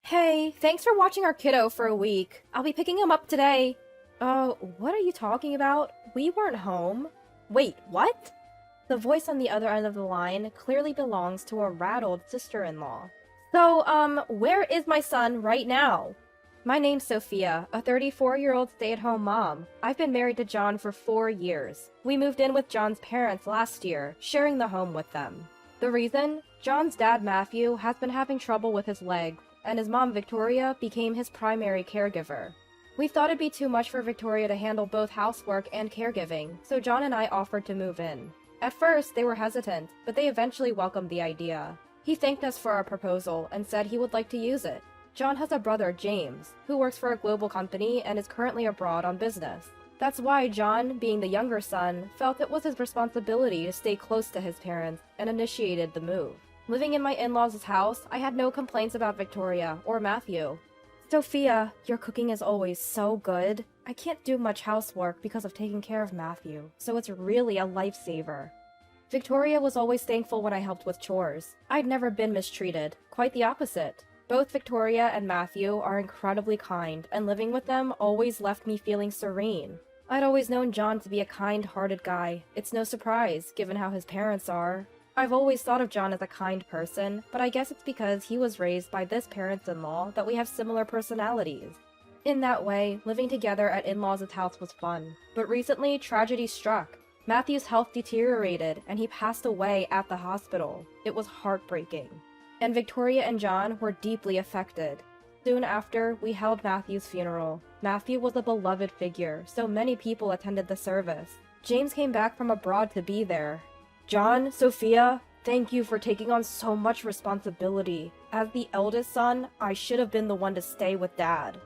Hey, thanks for watching our kiddo for a week. I'll be picking him up today. What are you talking about? We weren't home. Wait, what? The voice on the other end of the line clearly belongs to a rattled sister-in-law. So, where is my son right now? My name's Sophia, a 34-year-old stay-at-home mom. I've been married to John for 4 years. We moved in with John's parents last year, sharing the home with them. The reason? John's dad, Matthew, has been having trouble with his legs, and his mom, Victoria, became his primary caregiver. We thought it'd be too much for Victoria to handle both housework and caregiving, so John and I offered to move in. At first, they were hesitant, but they eventually welcomed the idea. He thanked us for our proposal and said he would like to use it. John has a brother, James, who works for a global company and is currently abroad on business. That's why John, being the younger son, felt it was his responsibility to stay close to his parents and initiated the move. Living in my in-laws' house, I had no complaints about Victoria or Matthew. Sophia, your cooking is always so good. I can't do much housework because of taking care of Matthew, so it's really a lifesaver. Victoria was always thankful when I helped with chores. I'd never been mistreated, quite the opposite. Both Victoria and Matthew are incredibly kind, and living with them always left me feeling serene. I'd always known John to be a kind-hearted guy. It's no surprise, given how his parents are. I've always thought of John as a kind person, but I guess it's because he was raised by this parents-in-law that we have similar personalities. In that way, living together at in-laws' house was fun. But recently, tragedy struck. Matthew's health deteriorated, and he passed away at the hospital. It was heartbreaking. And Victoria and John were deeply affected. Soon after, we held Matthew's funeral. Matthew was a beloved figure, so many people attended the service. James came back from abroad to be there. John, Sophia, thank you for taking on so much responsibility. As the eldest son, I should have been the one to stay with Dad.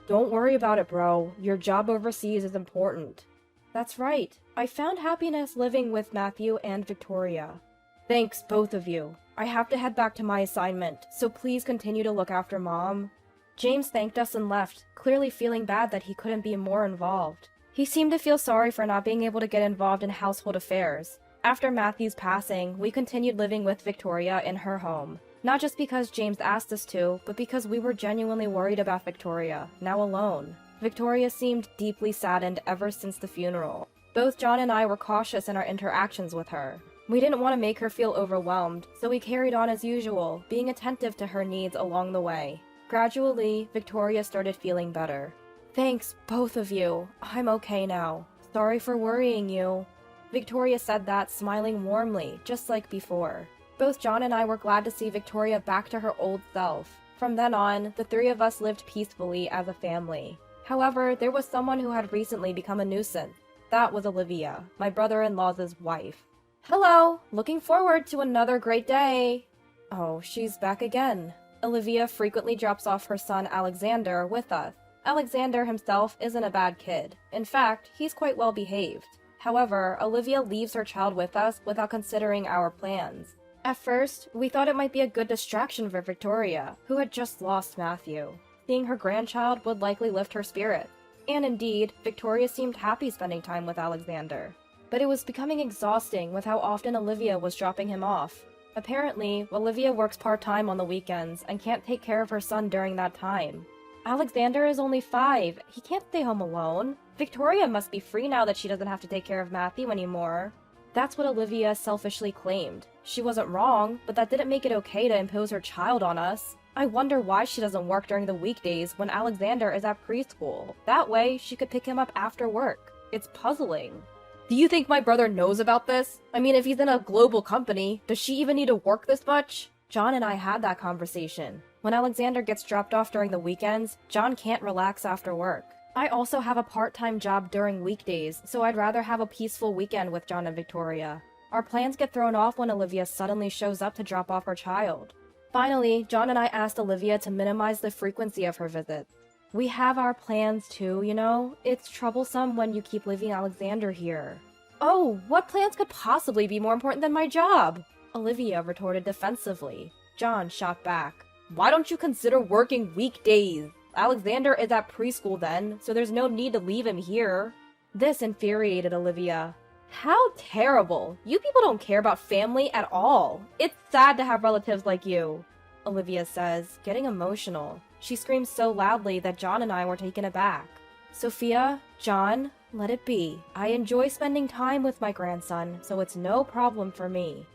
Don't worry about it, bro. Your job overseas is important. That's right. I found happiness living with Matthew and Victoria. Thanks, both of you. I have to head back to my assignment, so please continue to look after Mom. James thanked us and left, clearly feeling bad that he couldn't be more involved. He seemed to feel sorry for not being able to get involved in household affairs. After Matthew's passing, we continued living with Victoria in her home. Not just because James asked us to, but because we were genuinely worried about Victoria, now alone. Victoria seemed deeply saddened ever since the funeral. Both John and I were cautious in our interactions with her. We didn't want to make her feel overwhelmed, so we carried on as usual, being attentive to her needs along the way. Gradually, Victoria started feeling better. Thanks, both of you. I'm okay now. Sorry for worrying you. Victoria said that, smiling warmly, just like before. Both John and I were glad to see Victoria back to her old self. From then on, the three of us lived peacefully as a family. However, there was someone who had recently become a nuisance. That was Olivia, my brother-in-law's wife. Hello! Looking forward to another great day! Oh, she's back again. Olivia frequently drops off her son Alexander with us. Alexander himself isn't a bad kid. In fact, he's quite well behaved. However, Olivia leaves her child with us without considering our plans. At first, we thought it might be a good distraction for Victoria, who had just lost Matthew. Seeing her grandchild would likely lift her spirit. And indeed, Victoria seemed happy spending time with Alexander. But it was becoming exhausting with how often Olivia was dropping him off. Apparently, Olivia works part-time on the weekends and can't take care of her son during that time. Alexander is only 5. He can't stay home alone. Victoria must be free now that she doesn't have to take care of Matthew anymore. That's what Olivia selfishly claimed. She wasn't wrong, but that didn't make it okay to impose her child on us. I wonder why she doesn't work during the weekdays when Alexander is at preschool. That way, she could pick him up after work. It's puzzling. Do you think my brother knows about this? I mean, if he's in a global company, does she even need to work this much? John and I had that conversation. When Alexander gets dropped off during the weekends, John can't relax after work. I also have a part-time job during weekdays, so I'd rather have a peaceful weekend with John and Victoria. Our plans get thrown off when Olivia suddenly shows up to drop off her child. Finally, John and I asked Olivia to minimize the frequency of her visits. We have our plans too, you know? It's troublesome when you keep leaving Alexander here. Oh, what plans could possibly be more important than my job? Olivia retorted defensively. John shot back. Why don't you consider working weekdays? Alexander is at preschool then, so there's no need to leave him here. This infuriated Olivia. How terrible! You people don't care about family at all. It's sad to have relatives like you. Olivia says, getting emotional. She screams so loudly that John and I were taken aback. Sophia, John, let it be. I enjoy spending time with my grandson, so it's no problem for me.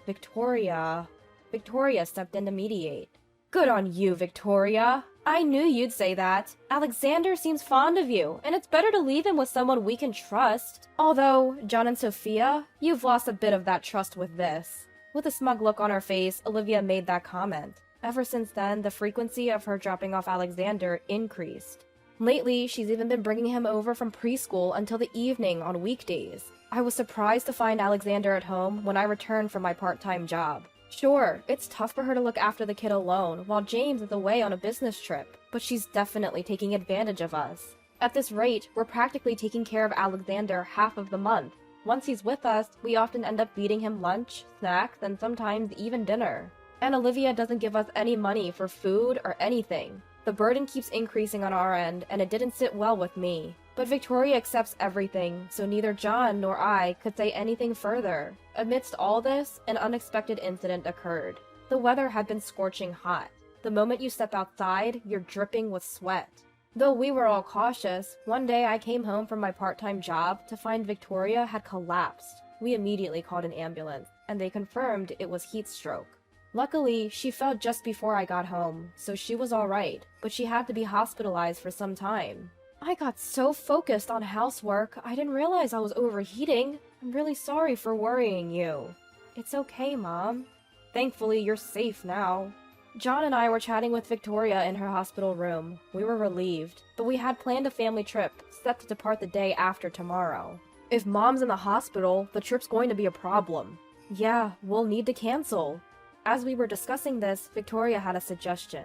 Victoria stepped in to mediate. Good on you, Victoria. I knew you'd say that. Alexander seems fond of you, and it's better to leave him with someone we can trust. Although, John and Sophia, you've lost a bit of that trust with this. With a smug look on her face, Olivia made that comment. Ever since then, the frequency of her dropping off Alexander increased. Lately, she's even been bringing him over from preschool until the evening on weekdays. I was surprised to find Alexander at home when I returned from my part-time job. Sure, it's tough for her to look after the kid alone while James is away on a business trip, but she's definitely taking advantage of us. At this rate, we're practically taking care of Alexander half of the month. Once he's with us, we often end up feeding him lunch, snacks, and sometimes even dinner. And Olivia doesn't give us any money for food or anything. The burden keeps increasing on our end, and it didn't sit well with me. But Victoria accepts everything, so neither John nor I could say anything further. Amidst all this, an unexpected incident occurred. The weather had been scorching hot. The moment you step outside, you're dripping with sweat. Though we were all cautious, one day I came home from my part-time job to find Victoria had collapsed. We immediately called an ambulance, and they confirmed it was heat stroke. Luckily, she fell just before I got home, so she was alright, but she had to be hospitalized for some time. I got so focused on housework, I didn't realize I was overheating. I'm really sorry for worrying you. It's okay, Mom. Thankfully, you're safe now. John and I were chatting with Victoria in her hospital room. We were relieved, but we had planned a family trip, set to depart the day after tomorrow. If Mom's in the hospital, the trip's going to be a problem. Yeah, we'll need to cancel. As we were discussing this, Victoria had a suggestion.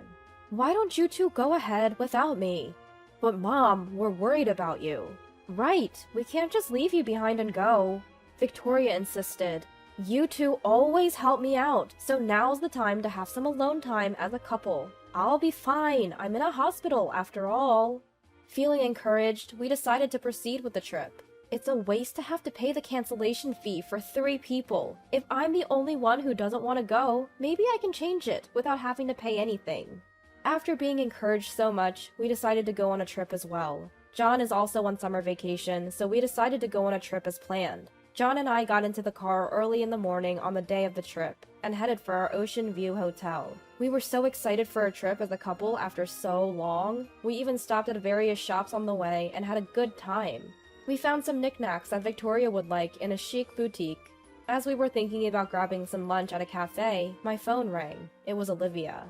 Why don't you two go ahead without me? But Mom, we're worried about you. Right, we can't just leave you behind and go. Victoria insisted. You two always help me out, so now's the time to have some alone time as a couple. I'll be fine, I'm in a hospital after all. Feeling encouraged, we decided to proceed with the trip. It's a waste to have to pay the cancellation fee for 3 people. If I'm the only one who doesn't want to go, maybe I can change it without having to pay anything. After being encouraged so much, we decided to go on a trip as well. John is also on summer vacation, so we decided to go on a trip as planned. John and I got into the car early in the morning on the day of the trip, and headed for our Ocean View hotel. We were so excited for a trip as a couple after so long. We even stopped at various shops on the way and had a good time. We found some knickknacks that Victoria would like in a chic boutique. As we were thinking about grabbing some lunch at a cafe, my phone rang. It was Olivia.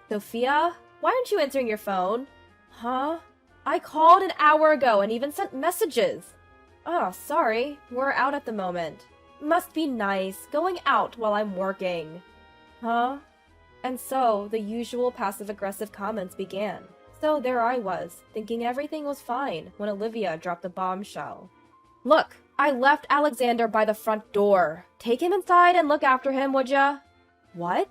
Sophia? Why aren't you answering your phone? Huh? I called an hour ago and even sent messages. Oh, sorry. We're out at the moment. Must be nice, going out while I'm working. Huh? And so, the usual passive-aggressive comments began. So there I was, thinking everything was fine, when Olivia dropped a bombshell. Look, I left Alexander by the front door. Take him inside and look after him, would ya? What?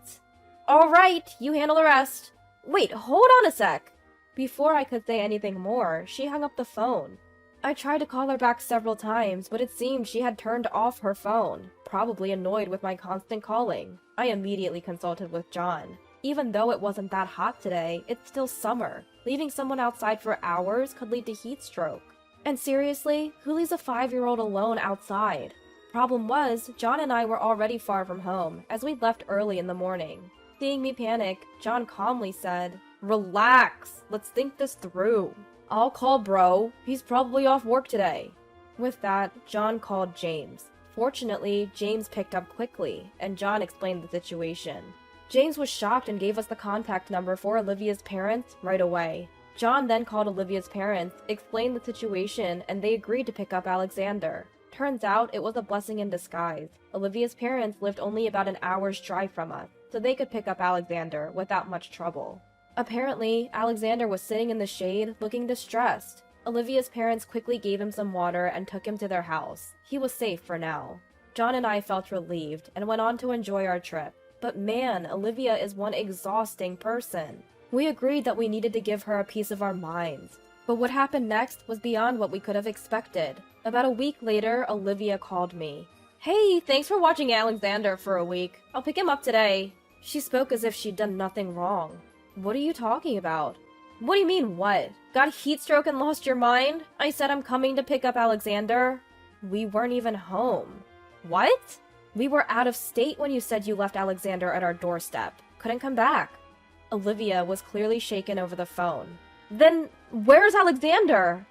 Alright, you handle the rest. Wait, hold on a sec. Before I could say anything more, she hung up the phone. I tried to call her back several times, but it seemed she had turned off her phone, probably annoyed with my constant calling. I immediately consulted with John. Even though it wasn't that hot today, it's still summer. Leaving someone outside for hours could lead to heat stroke. And seriously, who leaves a 5-year-old alone outside? Problem was, John and I were already far from home, as we left early in the morning. Seeing me panic, John calmly said, Relax, let's think this through. I'll call bro, he's probably off work today. With that, John called James. Fortunately, James picked up quickly, and John explained the situation. James was shocked and gave us the contact number for Olivia's parents right away. John then called Olivia's parents, explained the situation, and they agreed to pick up Alexander. Turns out it was a blessing in disguise. Olivia's parents lived only about an hour's drive from us, so they could pick up Alexander without much trouble. Apparently, Alexander was sitting in the shade, looking distressed. Olivia's parents quickly gave him some water and took him to their house. He was safe for now. John and I felt relieved and went on to enjoy our trip. But man, Olivia is one exhausting person. We agreed that we needed to give her a piece of our minds. But what happened next was beyond what we could have expected. About a week later, Olivia called me. Hey, thanks for watching Alexander for a week. I'll pick him up today. She spoke as if she'd done nothing wrong. What are you talking about? What do you mean, what? Got a heat stroke and lost your mind? I said I'm coming to pick up Alexander. We weren't even home. What? We were out of state when you said you left Alexander at our doorstep. Couldn't come back. Olivia was clearly shaken over the phone. Then, where's Alexander?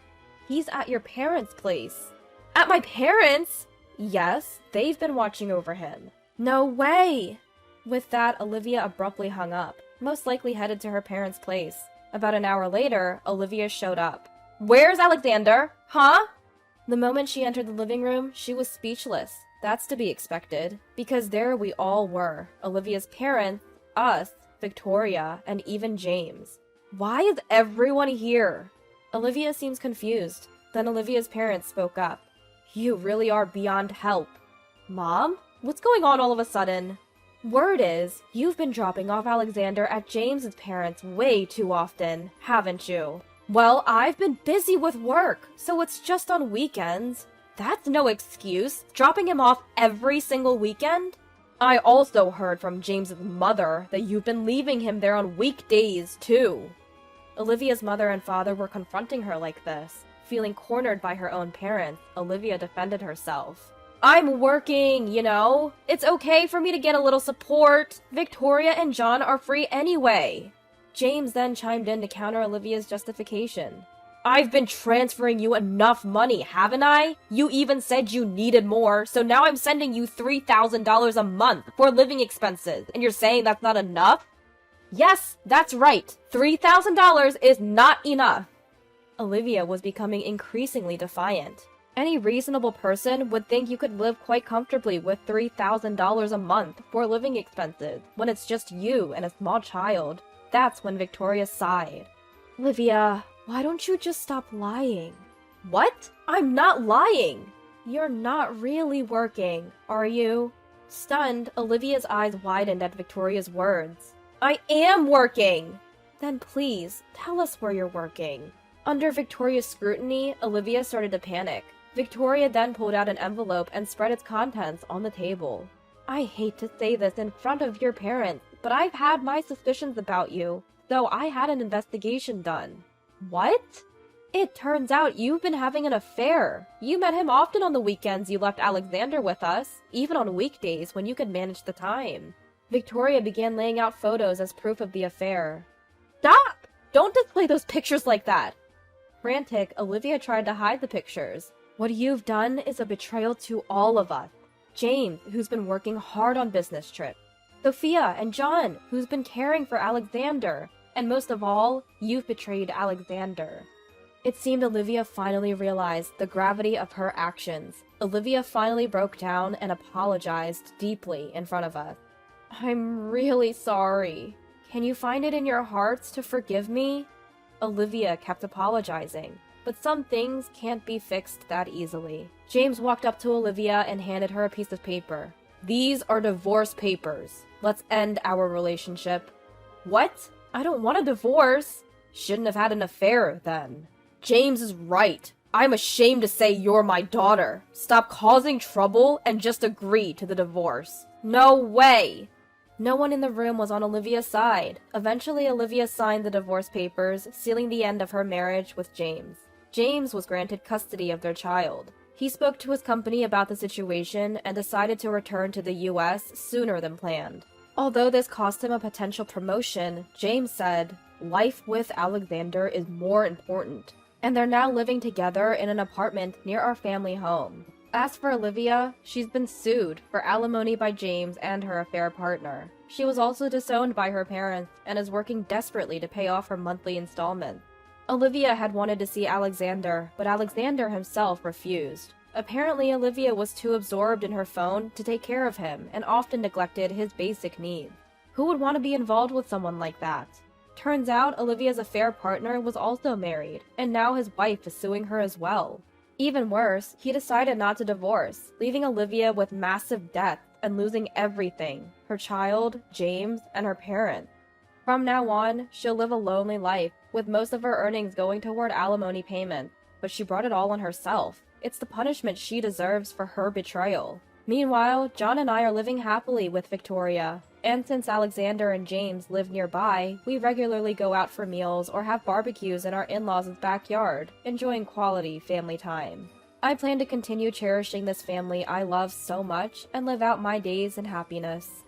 He's at your parents' place. At my parents'? Yes, they've been watching over him. No way! With that, Olivia abruptly hung up, most likely headed to her parents' place. About an hour later, Olivia showed up. Where's Alexander? Huh? The moment she entered the living room, she was speechless. That's to be expected, because there we all were. Olivia's parents, us, Victoria, and even James. Why is everyone here? Olivia seems confused. Then Olivia's parents spoke up. You really are beyond help. Mom? What's going on all of a sudden? Word is, you've been dropping off Alexander at James's parents way too often, haven't you? Well, I've been busy with work, so it's just on weekends. That's no excuse. Dropping him off every single weekend? I also heard from James's mother that you've been leaving him there on weekdays, too. Olivia's mother and father were confronting her like this. Feeling cornered by her own parents, Olivia defended herself. I'm working, you know? It's okay for me to get a little support. Victoria and John are free anyway. James then chimed in to counter Olivia's justification. I've been transferring you enough money, haven't I? You even said you needed more, so now I'm sending you $3,000 a month for living expenses, and you're saying that's not enough? Yes, that's right. $3,000 is not enough. Olivia was becoming increasingly defiant. Any reasonable person would think you could live quite comfortably with $3,000 a month for living expenses when it's just you and a small child. That's when Victoria sighed. Olivia, why don't you just stop lying? What? I'm not lying! You're not really working, are you? Stunned, Olivia's eyes widened at Victoria's words. I am working! Then please, tell us where you're working. Under Victoria's scrutiny, Olivia started to panic. Victoria then pulled out an envelope and spread its contents on the table. I hate to say this in front of your parents, but I've had my suspicions about you, so I had an investigation done. What? It turns out you've been having an affair. You met him often on the weekends you left Alexander with us, even on weekdays when you could manage the time. Victoria began laying out photos as proof of the affair. Stop! Don't display those pictures like that! Frantic, Olivia tried to hide the pictures. What you've done is a betrayal to all of us. James, who's been working hard on business trips. Sophia and John, who's been caring for Alexander. And most of all, you've betrayed Alexander. It seemed Olivia finally realized the gravity of her actions. Olivia finally broke down and apologized deeply in front of us. I'm really sorry. Can you find it in your hearts to forgive me? Olivia kept apologizing. But some things can't be fixed that easily. James walked up to Olivia and handed her a piece of paper. These are divorce papers. Let's end our relationship. What? I don't want a divorce. Shouldn't have had an affair, then. James is right. I'm ashamed to say you're my daughter. Stop causing trouble and just agree to the divorce. No way! No one in the room was on Olivia's side. Eventually, Olivia signed the divorce papers, sealing the end of her marriage with James. James was granted custody of their child. He spoke to his company about the situation and decided to return to the US sooner than planned. Although this cost him a potential promotion, James said, life with Alexander is more important, and they're now living together in an apartment near our family home. As for Olivia, she's been sued for alimony by James and her affair partner. She was also disowned by her parents and is working desperately to pay off her monthly installments. Olivia had wanted to see Alexander, but Alexander himself refused. Apparently, Olivia was too absorbed in her phone to take care of him and often neglected his basic needs. Who would want to be involved with someone like that? Turns out, Olivia's affair partner was also married, and now his wife is suing her as well. Even worse, he decided not to divorce, leaving Olivia with massive debt and losing everything: her child, James, and her parents. From now on, she'll live a lonely life, with most of her earnings going toward alimony payments, but she brought it all on herself. It's the punishment she deserves for her betrayal. Meanwhile, John and I are living happily with Victoria. And since Alexander and James live nearby, we regularly go out for meals or have barbecues in our in-laws' backyard, enjoying quality family time. I plan to continue cherishing this family I love so much and live out my days in happiness.